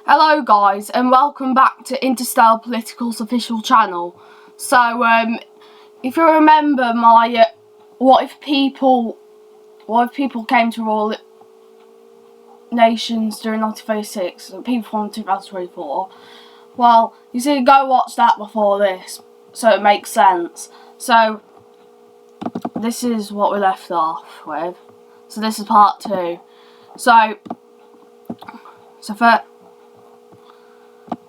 Hello guys and welcome back to Interstellar Political's official channel. So if you remember my what if people came to rule nations during 1936 and people from 2024, well, you see, go watch that before this so it makes sense. So this is what we left off with. So this is part 2. So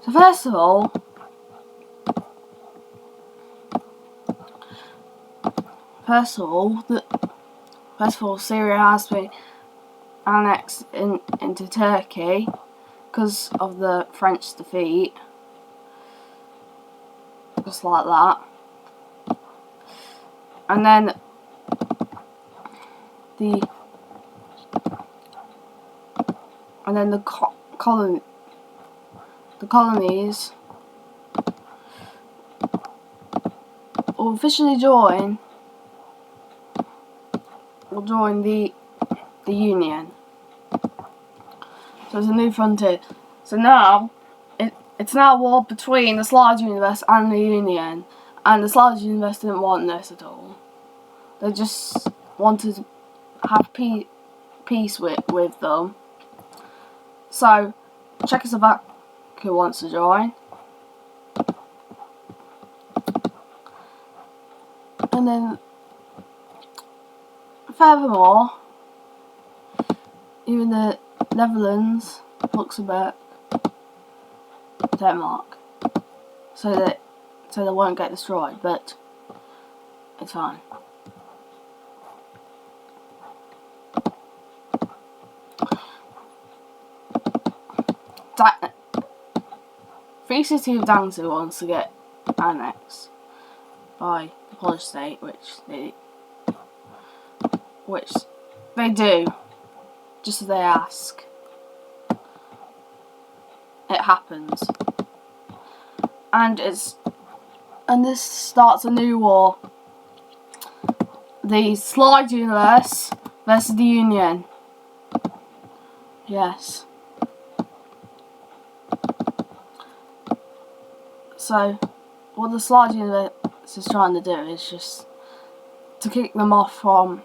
first of all, Syria has to be annexed into Turkey because of the French defeat, just like that. And then the colonies will officially join the Union. So it's a new frontier. So now it's now a war between the Slide Universe and the Union, and the Slide Universe didn't want this at all. They just wanted to have peace with them. So Czechoslovakia wants to join, and then furthermore, even the Netherlands, Luxembourg, Denmark, so they won't get destroyed, but it's fine. Free City of Danzig wants to get annexed by the Polish state, which they do, just as they ask. It happens, and this starts a new war. The Slide Universe versus the Union. Yes. So what the Slide Universe is trying to do is just to kick them off from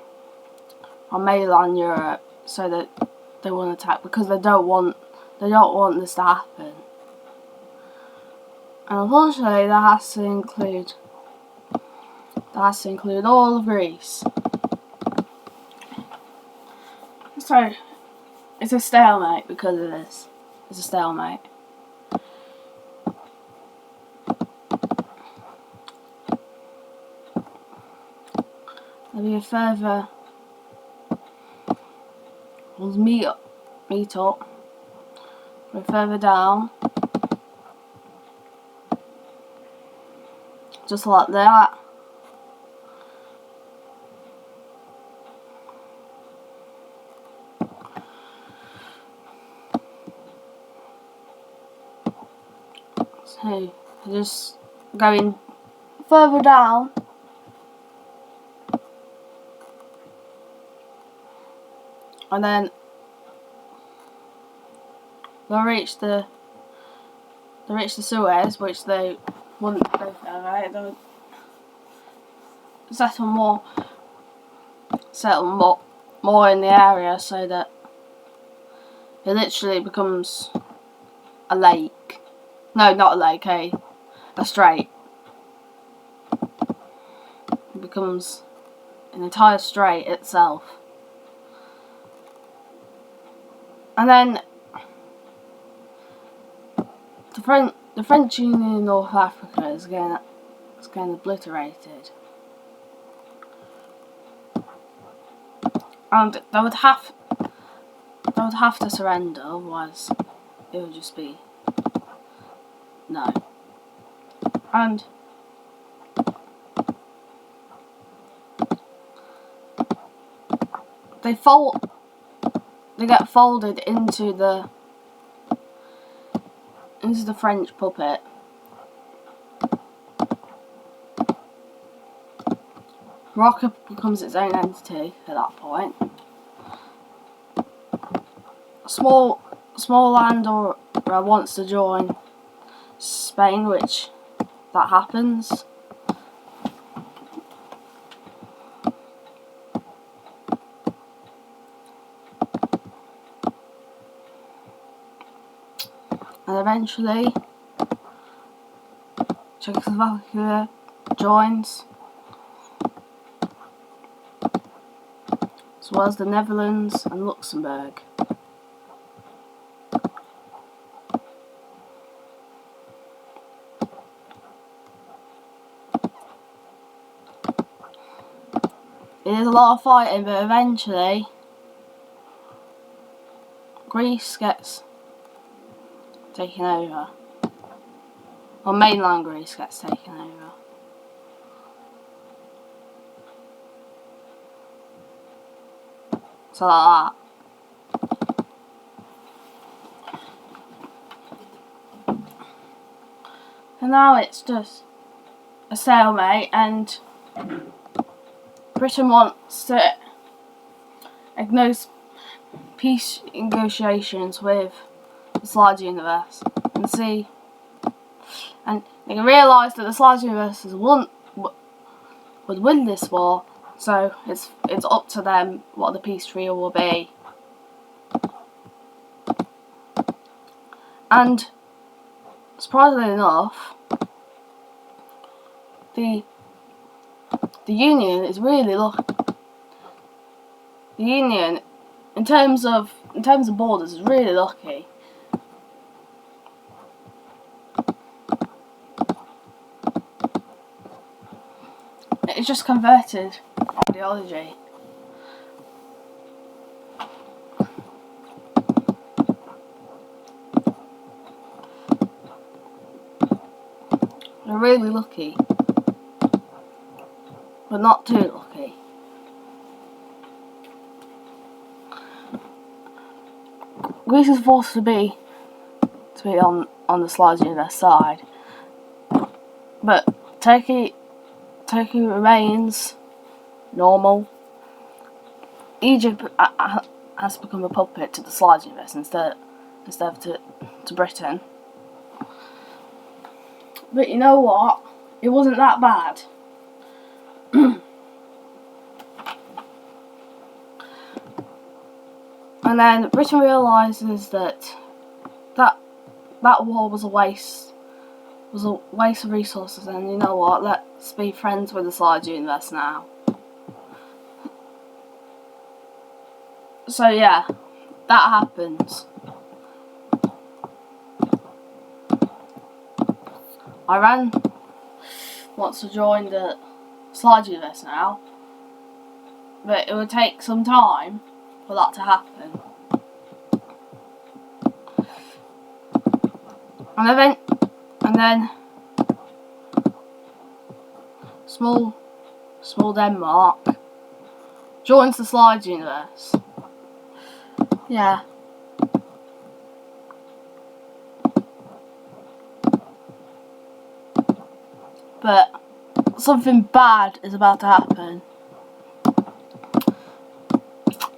mainland Europe, so that they won't attack, because they don't want this to happen. And unfortunately, that has to include all of Greece. So it's a stalemate because of this. It's a stalemate. There'll be a further meet up further down, just like that. So just going further down, and then they'll reach the Suez, which they wouldn't go further. They'll settle more in the area, so that it literally becomes a lake. No, not a lake, a strait. It becomes an entire strait itself. And then the French Union in North Africa is getting obliterated, and they would have to surrender, otherwise it would just be no. And they get folded into the French puppet. Morocco becomes its own entity at that point. small Andorra wants to join Spain, which that happens. And eventually Czechoslovakia joins, as well as the Netherlands and Luxembourg. It is a lot of fighting, but eventually Greece gets taken over. Or mainland Greece gets taken over. So like that. And now it's just a stalemate, and Britain wants to ignore peace negotiations with the Slide Universe and see, and they realise that the Slide Universe would win this war, so it's up to them what the peace treaty will be. And surprisingly enough, the Union is really the Union in terms of borders is really lucky. It's just converted ideology. They're really lucky, but not too lucky. Greece is forced to be on the Slide Universe side, but Turkey remains normal. Egypt has become a puppet to the Slide Universe instead of to Britain. But you know what? It wasn't that bad. And then Britain realises that war was a waste of resources, and you know what? Let's be friends with the Slide Universe now. So yeah, that happens. Iran wants to join the Slide Universe now, but it would take some time for that to happen. And then small Denmark joins the Slide Universe. Yeah. But something bad is about to happen.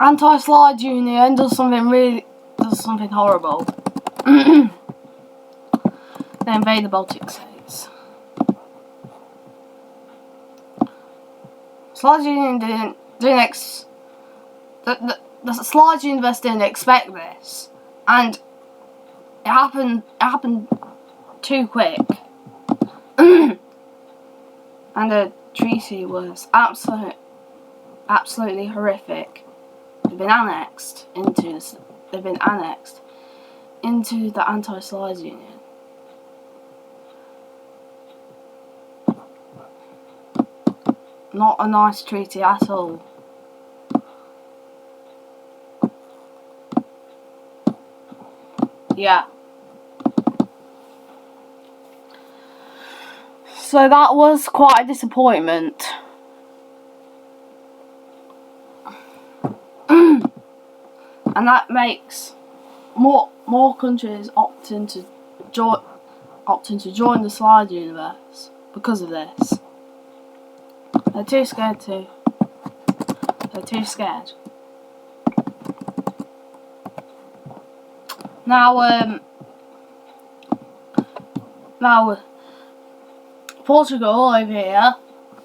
Anti-Slide Union does something horrible. They invade the Baltic states. Slide Union the Slide Universe didn't expect this, and it happened too quick. And the treaty was absolutely horrific. They've been annexed into the Anti-Slide Union. Not a nice treaty at all. Yeah. So that was quite a disappointment. And that makes more countries opting to join the Slide Universe because of this. They're too scared to. They're too scared. Now, Portugal over here,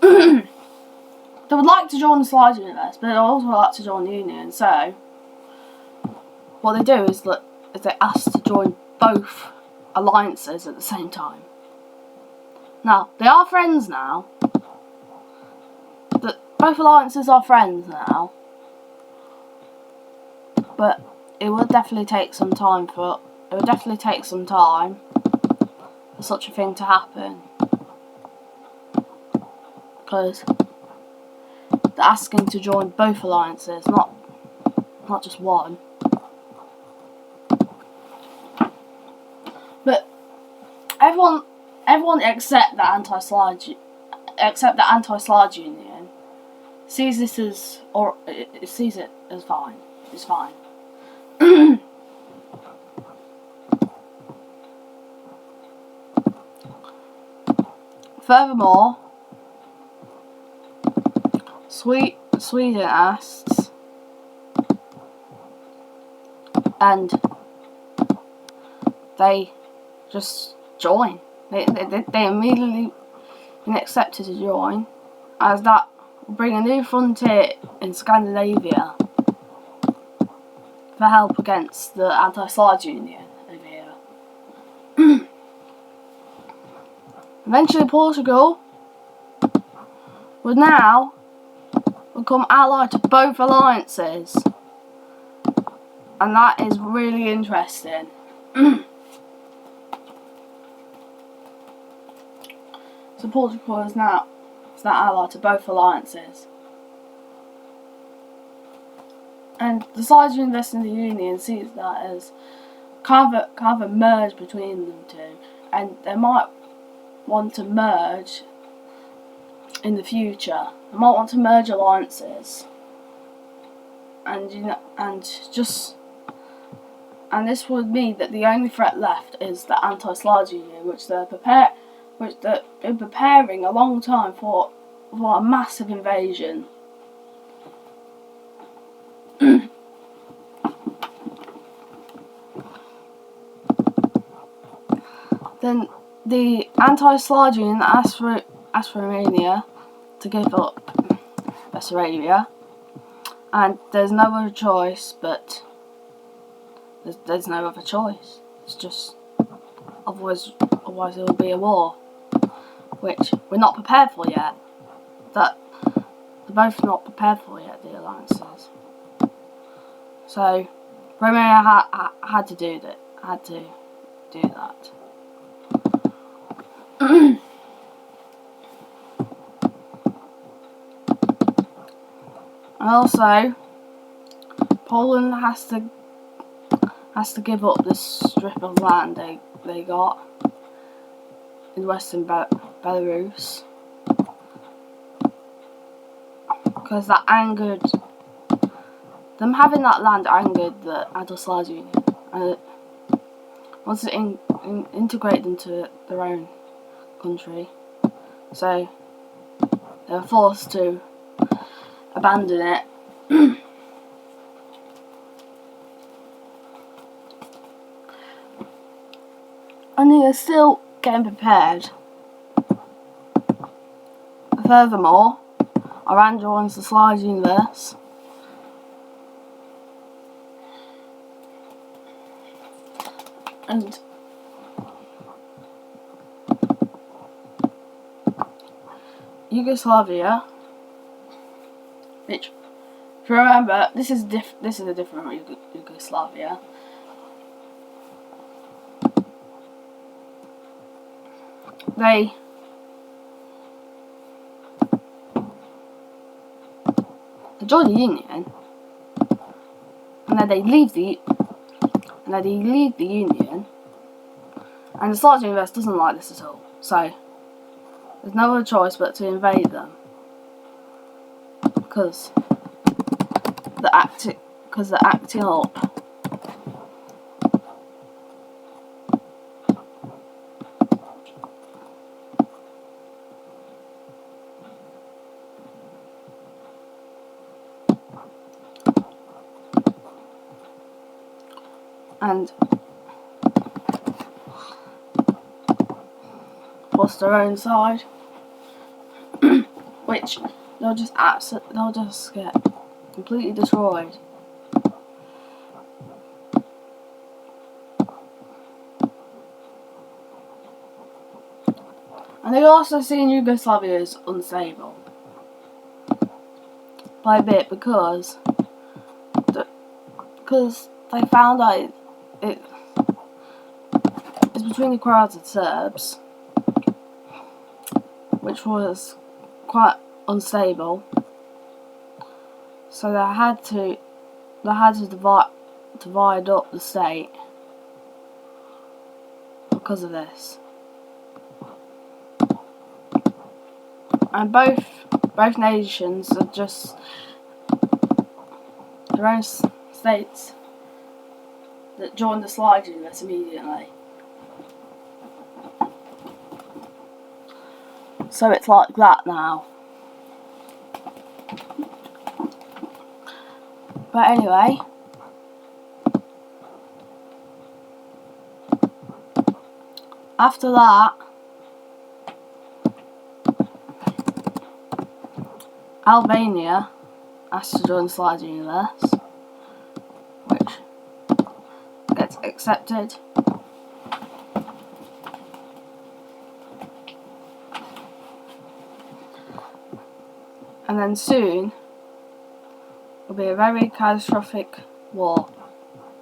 they would like to join the Slide Universe, but they also like to join the Union. So, what they do is they ask to join both alliances at the same time. Now, they are friends now. Both alliances are friends now. But it would definitely take some time for such a thing to happen. Because they're asking to join both alliances, not just one. But everyone except the anti-Slide Union sees this as, or it sees it as fine. It's fine. Furthermore, Sweden asks, and they just join. They immediately been accepted to join, as that will bring a new frontier in Scandinavia for help against the anti-Slide Union over here. Eventually, Portugal would now become allied to both alliances, and that is really interesting. So Portugal is now allied to both alliances, and the Slide Universe in the Union sees that as kind of a merge between them two, and they might want to merge in the future. They might want to merge alliances, and this would mean that the only threat left is the anti-Slide Union, which they've been preparing a long time for a massive invasion. Then the anti-Slide Union asked Romania to give up Bessarabia, and there's no other choice, but there's no other choice. It's just otherwise there will be a war, which we're not prepared for yet. That they're both not prepared for yet, the alliances. So Romania had to do that. Had to do that. And also, Poland has to give up this strip of land they got in western Belarus, because that angered them. Having that land angered the anti-Slide Union, and it wants to integrate them to their own country. So they were forced to abandon it. And they are still getting prepared. Furthermore, Iran joins the Slide Universe. And Yugoslavia, which, if you remember, this is a different Yugoslavia. They join the Union, and then they leave the Union, and the Slide Universe doesn't like this at all. So there's no other choice but to invade them, because they're acting up. And lost their own side, which they'll just get completely destroyed. And they've also seen Yugoslavia as unstable by a bit because they found out it's between the Croats and Serbs, which was quite unstable. So they had to divide up the state because of this. And both nations are just their own states that joined the Slide Universe immediately. So it's like that now. But anyway, after that, Albania has to join the Slide Universe, which gets accepted. And then soon will be a very catastrophic war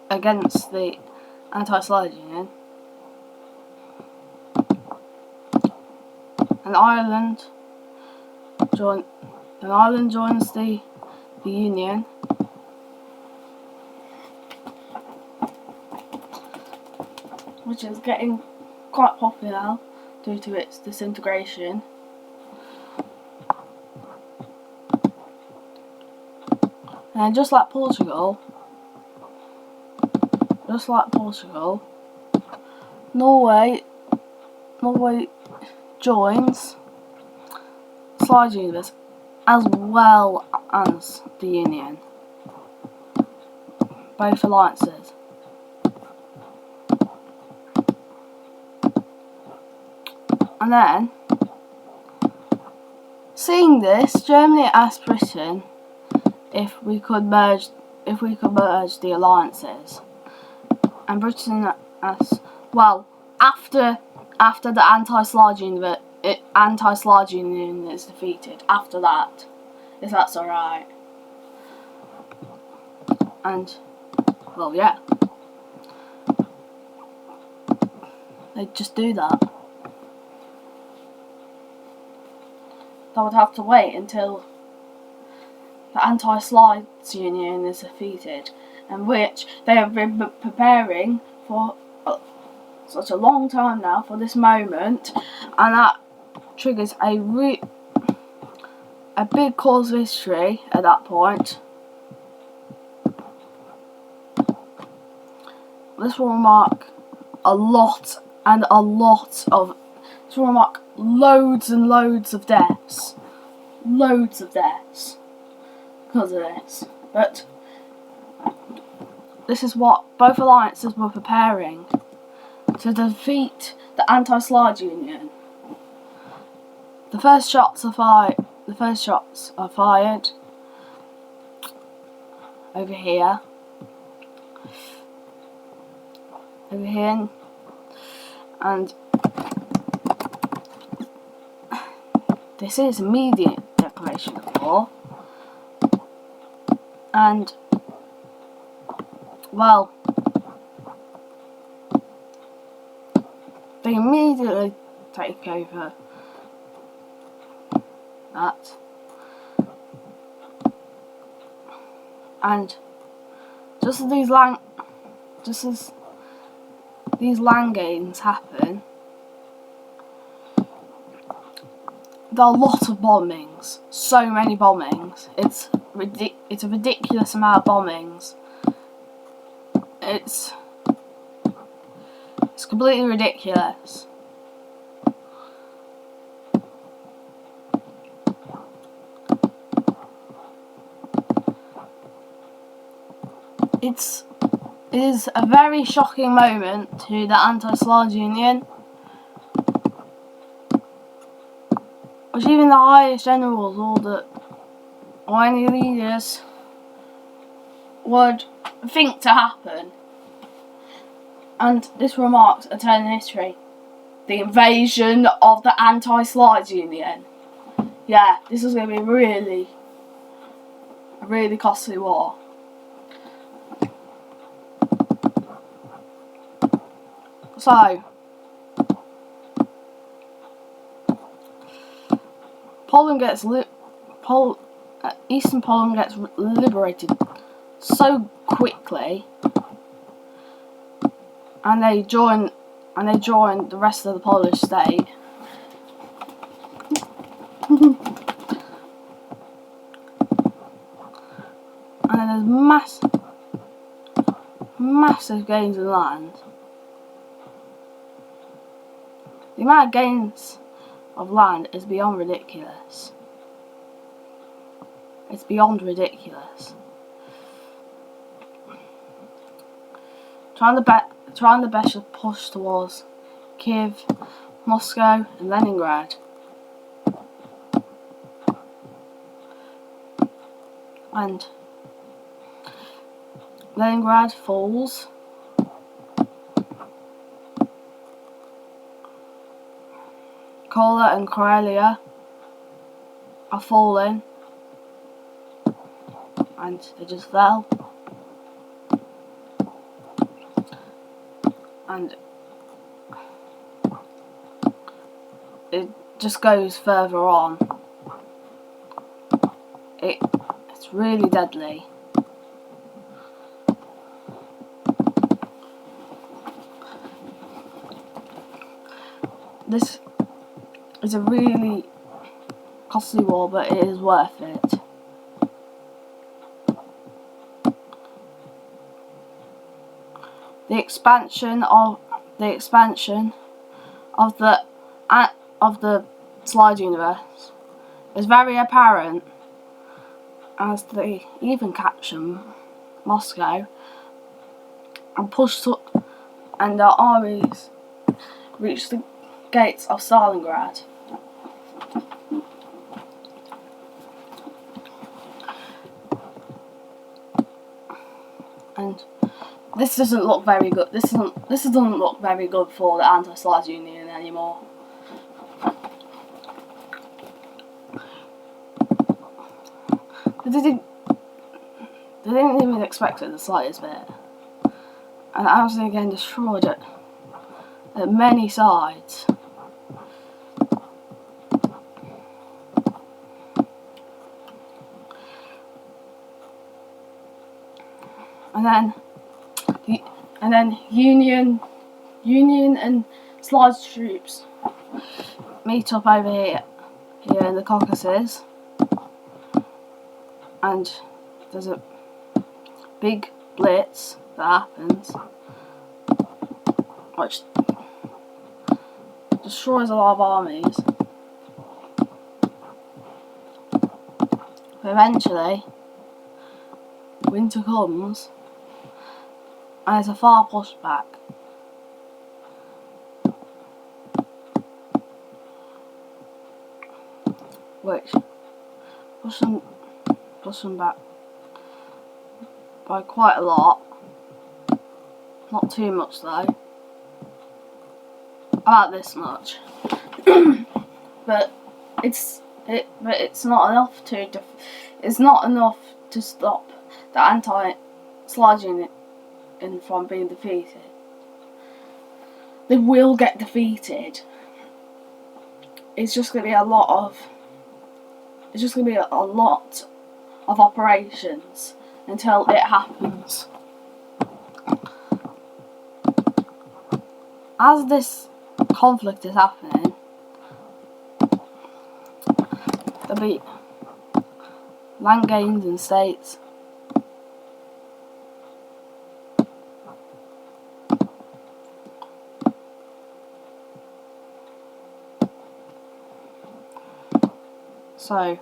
against the anti-Slide Union. And Ireland joins the Union, which is getting quite popular due to its disintegration. And just like Portugal, Norway joins Slide Universe as well as the Union, both alliances. And then, seeing this, Germany asked Britain if we could merge the alliances, and Britain asked, well, after the anti-Slide Union is defeated, after that, if that's alright. And, well, yeah, they'd just do that. They would have to wait until the anti-Slide Union is defeated, and which they have been preparing for such a long time now for this moment, and that triggers a big cause of history at that point. This will mark loads and loads of deaths. Loads of deaths because of this. But this is what both alliances were preparing to defeat the anti-Slide Union. The first shots are fired over here. And this is immediate declaration of war. And, well, they immediately take over that. And just as these land gains happen, there are a lot of bombings. So many bombings. It's a ridiculous amount of bombings. It's completely ridiculous. It is a very shocking moment to the anti-Slide Union. which even the highest generals or any leaders would think to happen. And this remarks a turn in history. The invasion of the Anti-Slides Union. Yeah, this is going to be a really costly war. So, Eastern Poland gets liberated so quickly, and they join the rest of the Polish state. And then there's massive gains in land. The amount of gains of land is beyond ridiculous. It's beyond ridiculous. Trying the best to push towards Kiev, Moscow, and Leningrad. And Leningrad falls. Kola and Karelia are falling, and they just fell. And it just goes further on. It's really deadly. This is a really costly war, but it is worth it. The expansion of the Slide Universe is very apparent as they even capture Moscow and their armies reach the gates of Stalingrad. And this doesn't look very good. This doesn't look very good for the Anti-Slides Union anymore. They didn't even expect it the slightest bit, and absolutely getting destroyed at many sides. And then Union and Slides troops meet up over here in the Caucasus, and there's a big blitz that happens, which destroys a lot of armies. But eventually, winter comes, and it's a far pushback. Which push them back by quite a lot. Not too much though. About this much. But it's not enough to stop the Anti-Slide Union from being defeated. They will get defeated. It's just going to be a lot of operations until it happens. As this conflict is happening, there'll be land gains in states. So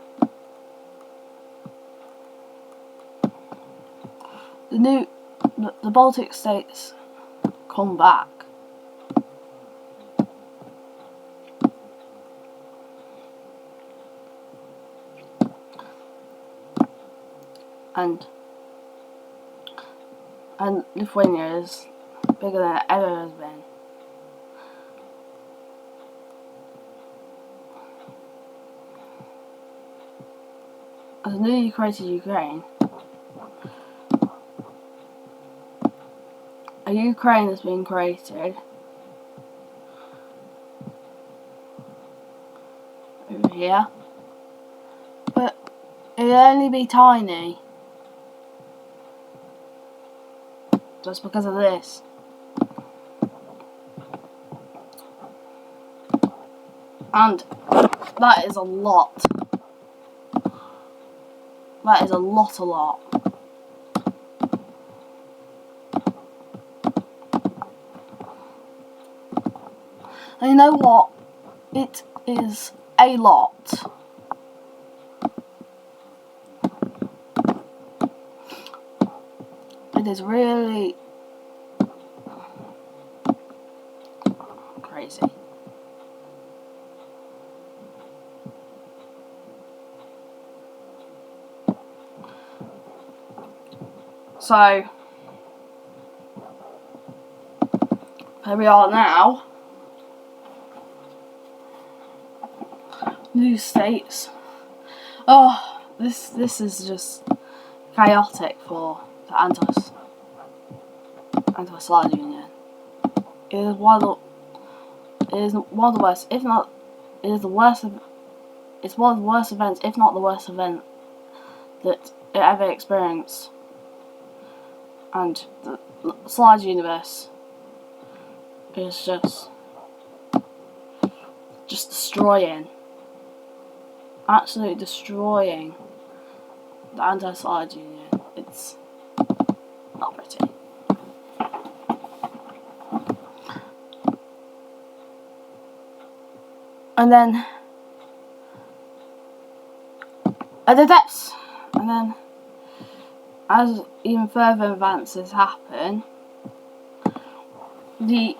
the Baltic states come back. and Lithuania is bigger than it ever has been. As a newly created Ukraine, a Ukraine has been created over here, but it'll only be tiny just because of this. And that is a lot. That is a lot. And you know what? It is a lot. It is really crazy. So, here we are now. New states. Oh, this is just chaotic for the anti-Soviet Union. It is one of the worst, if not, it is the worst. It's one of the worst events, if not the worst event that it ever experienced. And the Soviet universe is just destroying, absolutely destroying the anti-Soviet Union. It's not pretty. And then at the depths, and then as even further advances happen, the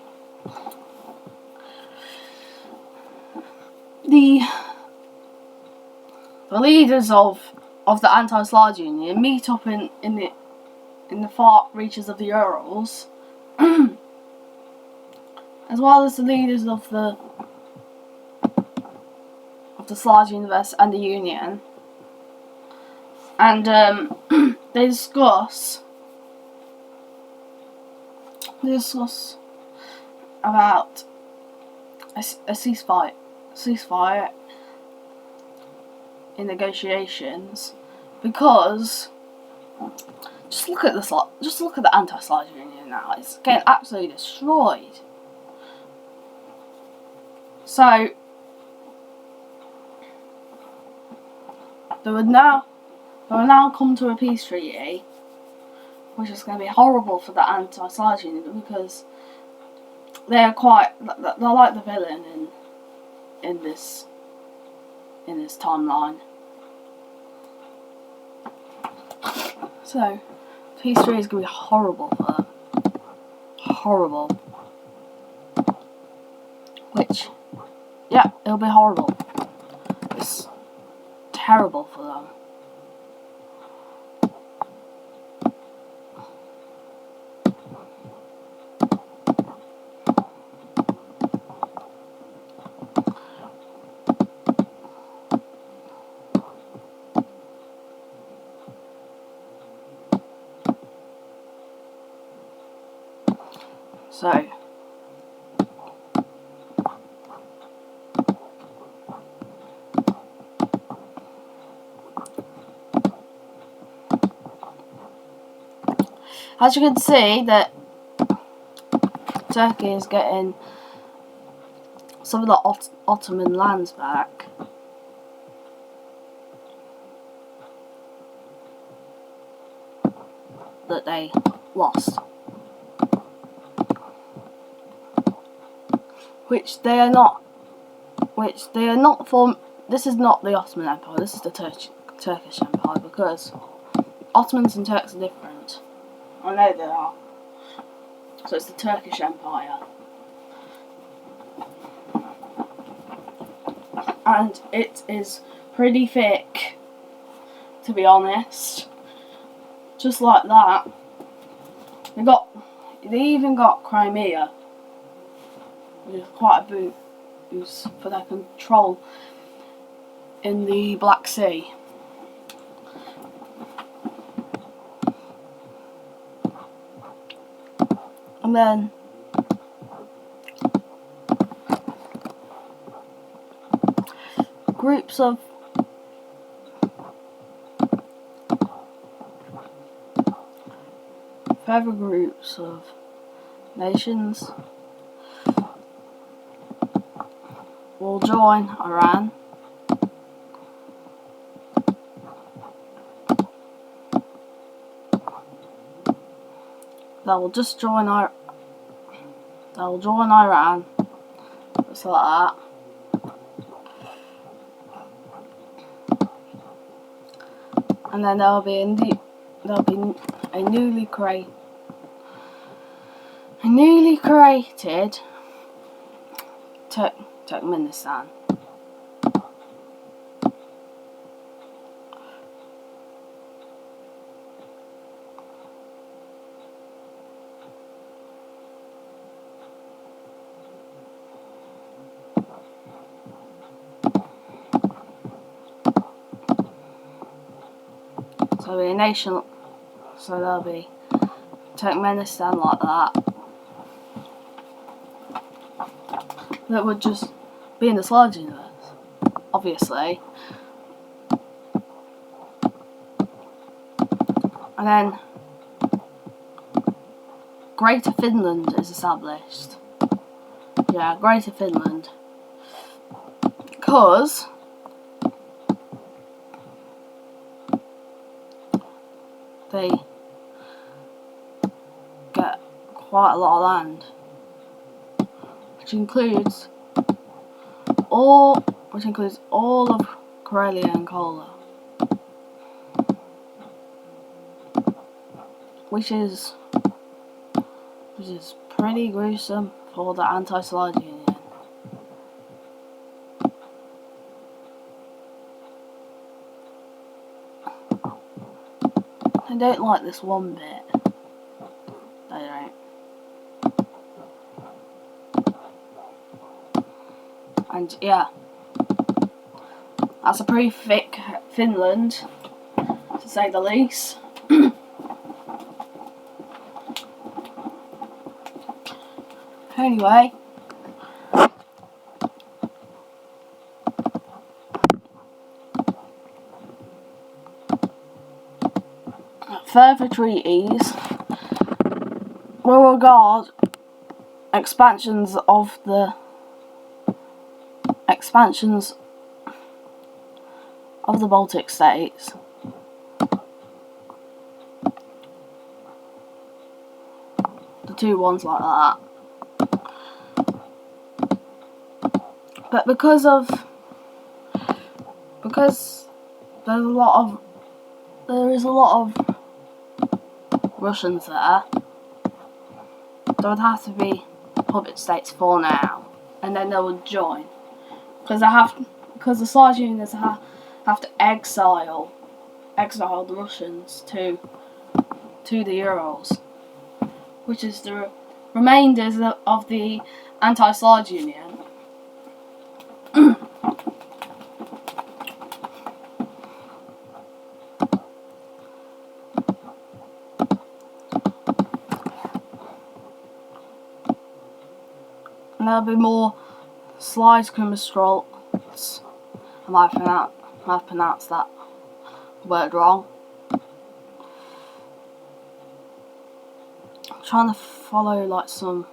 leaders of the anti-Soviet Union meet up in the far reaches of the Urals, as well as the leaders of the Soviet universe and the Union, and they discuss about a ceasefire in negotiations, because just look at the anti-Soviet Union now. It's getting absolutely destroyed. So they will now come to a peace treaty, which is going to be horrible for the anti-Soviet Union, because they're like the villain in this timeline. So peace treaty is going to be horrible for them. Horrible. Which, yeah, it'll be horrible. It's terrible for them. So, as you can see, that Turkey is getting some of the Ottoman lands back. That they lost. Which they are not from. This is not the Ottoman Empire, this is the Turkish Empire, because Ottomans and Turks are different. I know they are. So it's the Turkish Empire. And it is pretty thick, to be honest. just like that. They even got Crimea, which is quite a boost for their control in the Black Sea. And then groups of further groups of nations will join Iran. They will just join Iran, just like that. And then there'll be a newly created Turkmenistan. So there'll be a nation, so there'll be Turkmenistan like that. That would just be in this large universe, obviously. And then Greater Finland is established. Yeah, Greater Finland. Because they get quite a lot of land, which includes all of Karelia and Kola, which is pretty gruesome for the anti-Soviet Union. I don't like this one bit. I don't. And yeah, that's a pretty thick Finland, to say the least. Anyway, further treaties will regard expansions of the Baltic states. The two ones like that. But because there is a lot of Russians there would have to be puppet states for now, and then they would join, because the Soviet Union have to exile the Russians to the Urals, which is the remainders of the anti-Soviet Union. And there'll be more Slidescrimstrolls. I might have pronounced that word wrong. I'm trying to follow like some.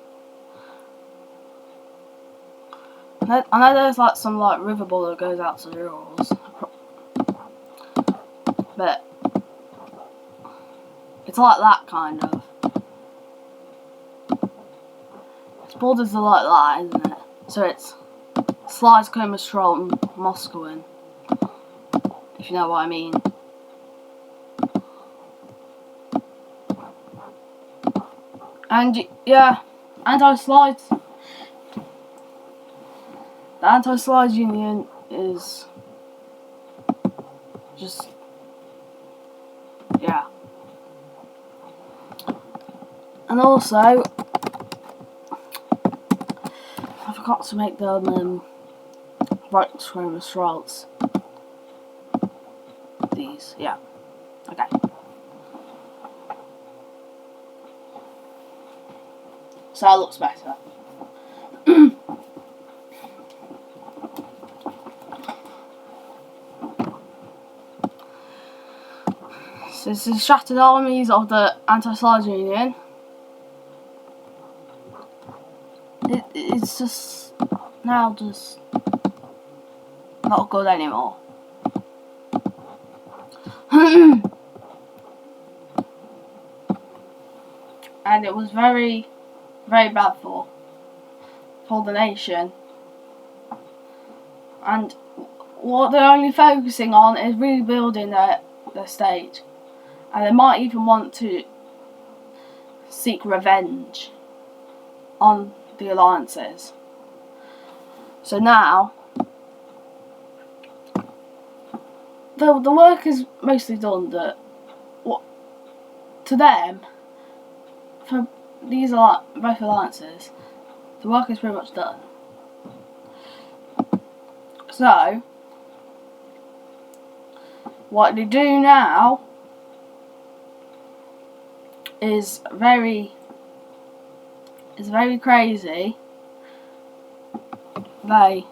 I know there's like some like river ball that goes out to the Urals, but it's like that kind of. Its borders are like that, isn't it? So it's Slidescrimstrol and Moskowin, if you know what I mean. And yeah, the anti-Soviet Union is just, yeah. And also, I forgot to make them right screen results. These, yeah. Okay. So that looks better. So this is shattered armies of the Anti-Sludge Union. It's just now just not good anymore. And it was very, very bad for the nation. And what they're only focusing on is rebuilding their state. And they might even want to seek revenge on the alliances. So now, the work is mostly done. That to them, for these both alliances, the work is pretty much done. So, what they do now is very crazy. They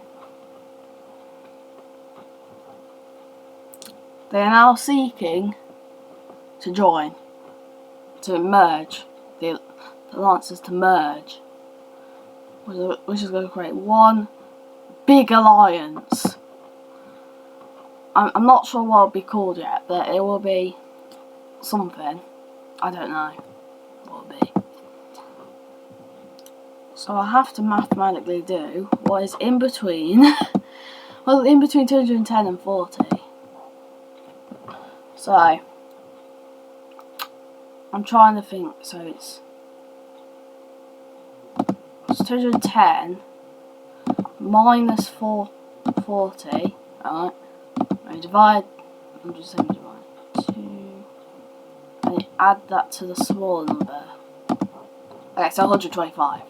are now seeking to join, to merge, the alliances to merge, which is going to create one big alliance. I'm not sure what it'll be called yet, but it will be something. I don't know what it'll be. So I have to mathematically do what is in between, well, in between 210 and 40. So, I'm trying to think, so it's 210 minus 440, right? I divide, I'm just saying divide 2, and add that to the small number. Okay, so 125.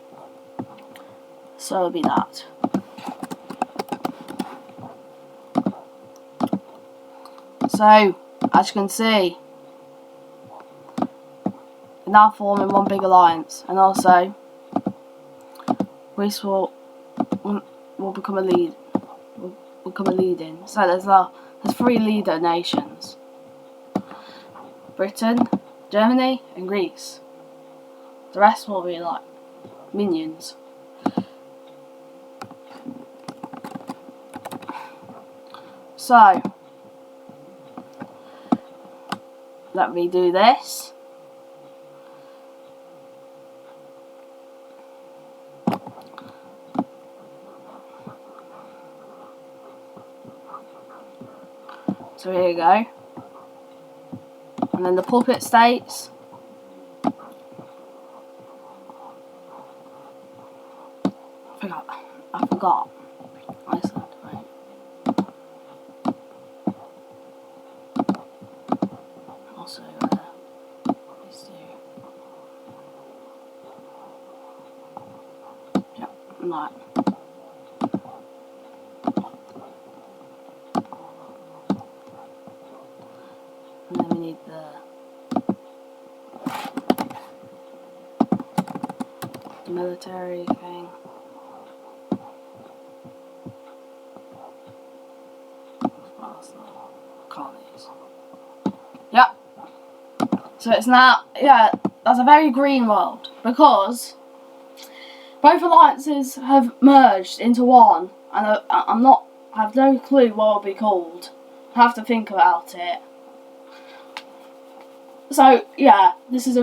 So it'll be that. So, as you can see, we're now forming one big alliance, and also Greece will become a lead. Will become a leading. So there's 3 leader nations: Britain, Germany, and Greece. The rest will be like minions. So, let me do this. So here you go. And then the puppet states. I forgot. Iceland, right? Also, these two. Yep, right. And then we need the military thing. Colonies. Yep. So it's now, yeah, that's a very green world, because both alliances have merged into one, and I have no clue what it'll be called. I have to think about it. So yeah, this is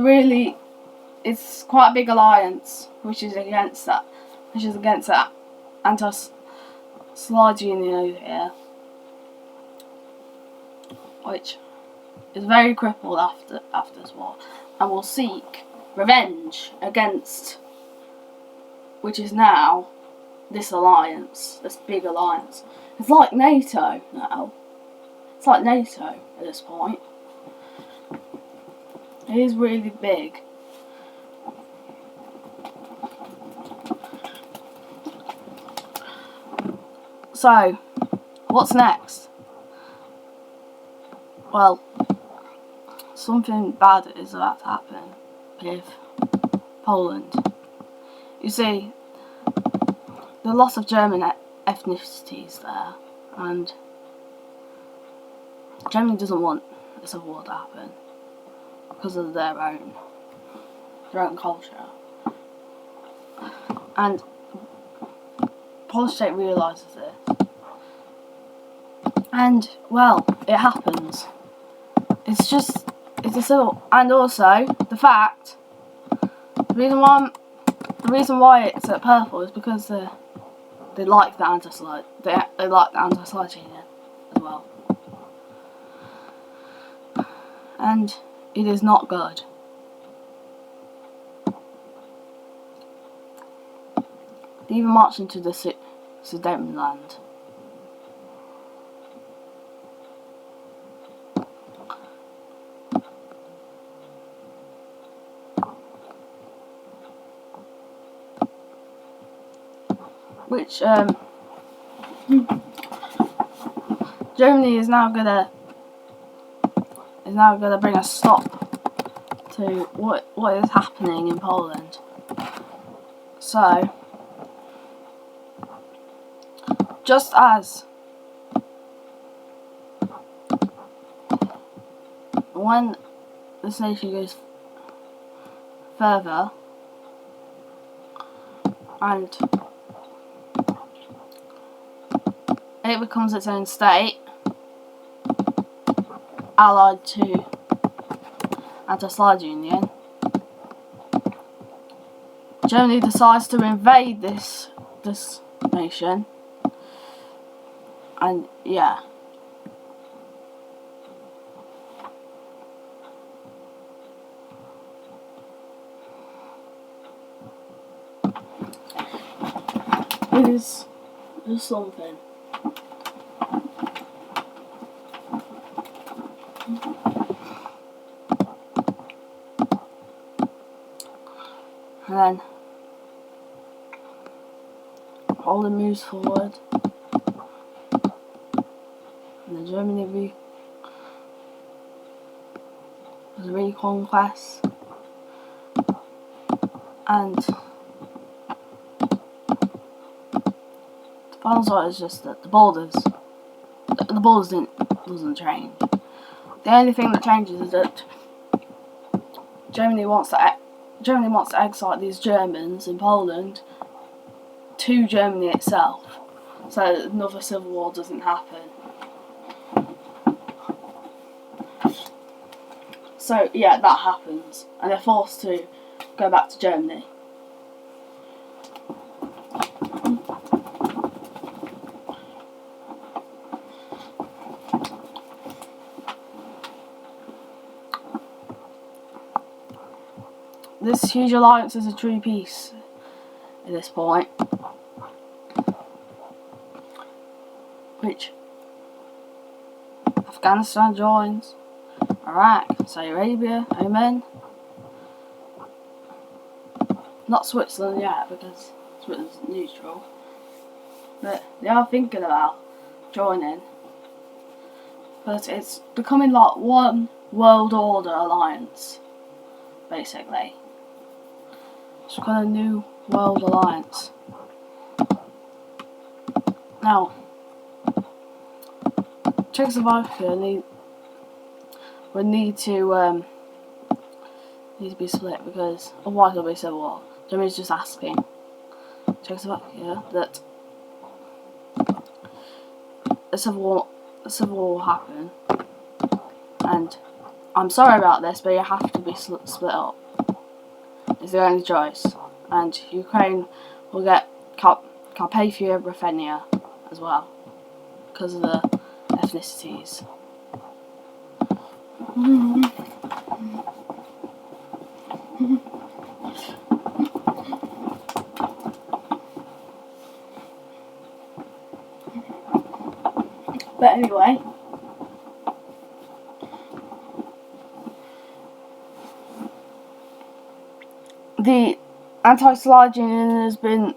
it's quite a big alliance, which is against that Anti-Sludge Union over here, which is very crippled after this war, and will seek revenge against, which is now this alliance, this big alliance. It's like NATO now. It's like NATO at this point. It is really big. So, what's next? Well, something bad is about to happen with Poland. You see, the loss of German ethnicities there, and Germany doesn't want a civil war to happen because of their own culture. And Polish state realises this. And, well, it happens. It's a civil... And also, the reason why it's at purple is because they like the anti-Slide. They like the anti-Slide Union as well. And it is not good. They even marched into the Sudetenland. Which Germany is now gonna bring a stop to what is happening in Poland. So, just as when this nation goes further and it becomes its own state, allied to anti-Slide Union, Germany decides to invade this nation, and yeah. It is just something. And then Poland moves forward, and then Germany reconquest, and the final result is just that the borders doesn't change. The only thing that changes is that Germany wants to exile these Germans in Poland to Germany itself, so that another civil war doesn't happen. So yeah, that happens, and they're forced to go back to Germany. This huge alliance is a true peace at this point, which Afghanistan joins, Iraq, Saudi Arabia, Oman. Not Switzerland yet, because Switzerland's neutral, but they are thinking about joining. But it's becoming like one world order alliance, basically. It's kind of new world alliance. Now, Czechoslovakia would need to be split, because otherwise there'll be civil war. Germany's just asking Czechoslovakia that a civil war will happen, and I'm sorry about this, but you have to be split up. It's the only choice, and Ukraine will get Carpathia Ruthenia as well, because of the ethnicities. But anyway, the anti-Slide Union has been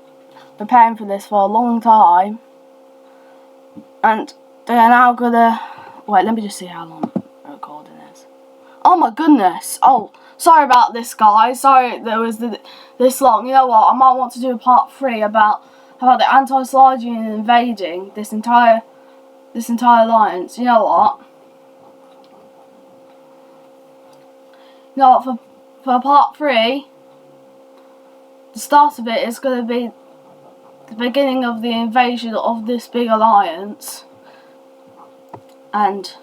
preparing for this for a long time, And they're now gonna... Wait, let me just see how long the recording is. Oh my goodness. Oh, sorry about this, guys. Sorry there was this long. You know what? I might want to do a part 3 about the Anti-Slide Union invading this entire alliance. You know what? You know what? For part 3, the start of it is going to be the beginning of the invasion of this big alliance, and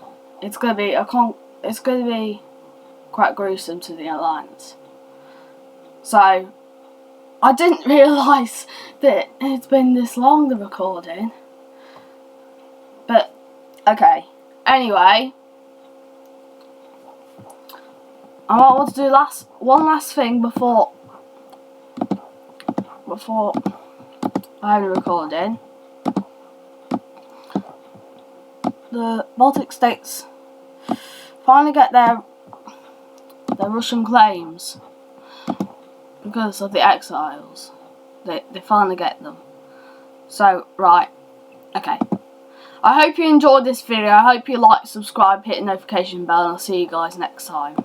it's going to be quite gruesome to the alliance. So I didn't realise that it's been this long, the recording. But okay. Anyway, I might want to do one last thing before I end the recording. The Baltic states finally get their Russian claims because of the exiles. They finally get them. So, right. Okay. I hope you enjoyed this video. I hope you like, subscribe, hit the notification bell, and I'll see you guys next time.